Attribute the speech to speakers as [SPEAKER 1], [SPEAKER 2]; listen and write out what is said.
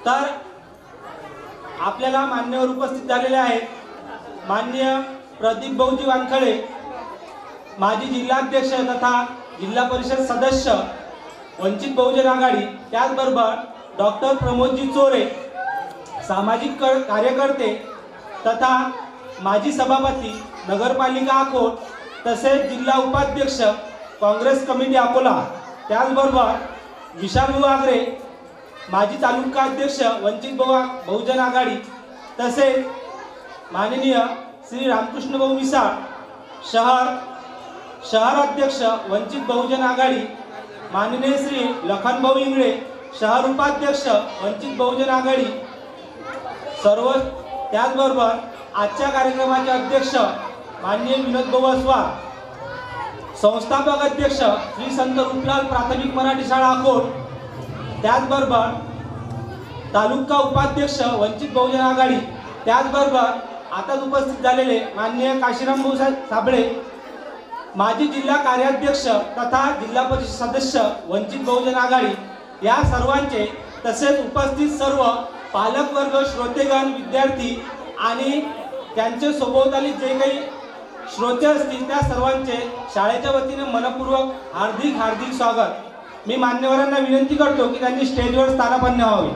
[SPEAKER 1] तर आपल्याला मान्यवर उपस्थित झालेले आहेत माननीय प्रदीप भाऊजी वानखळे, माजी जिल्हाध्यक्ष तथा जिल्हा परिषद सदस्य वंचित बहुजन आघाडी, त्याचबरोबर डॉक्टर प्रमोदजी चोरे, सामाजिक कार्यकर्ते तथा माजी सभापती नगरपालिका अकोट तसेच जिल्हा उपाध्यक्ष काँग्रेस कमिटी अकोला, त्याचबरोबर विशाल आगरे, माजी तालुका अध्यक्ष वंचित बहुजन आघाडी, तसेच माननीय श्री रामकृष्ण भाऊ मिसाळ, शहर अध्यक्ष वंचित बहुजन आघाडी, माननीय श्री लखन भाऊ इंगळे, शहर उपाध्यक्ष वंचित बहुजन आघाडी सर्व, त्याचबरोबर आजच्या कार्यक्रमाचे अध्यक्ष माननीय विनोद भाऊ अस्वार, संस्थापक अध्यक्ष श्री संत रूपलाल प्राथमिक मराठी शाळा अकोट, त्याचबरोबर तालुका उपाध्यक्ष वंचित बहुजन आघाडी, त्याचबरोबर आताच उपस्थित झालेले माननीय काशीराम भाऊ साबळे, माजी जिल्हा कार्याध्यक्ष तथा जिल्हा परिषद सदस्य वंचित बहुजन आघाडी, या सर्वांचे तसेच उपस्थित सर्व पालक वर्ग, श्रोतेगण, विद्यार्थी आणि त्यांचे सोबतले जे काही श्रोते असतील त्या सर्वांचे शाळेच्या वतीने मनपूर्वक हार्दिक स्वागत। मी मान्यवरांना विनंती करतो की त्यांनी स्टेजवर स्थानापन्न व्हावे।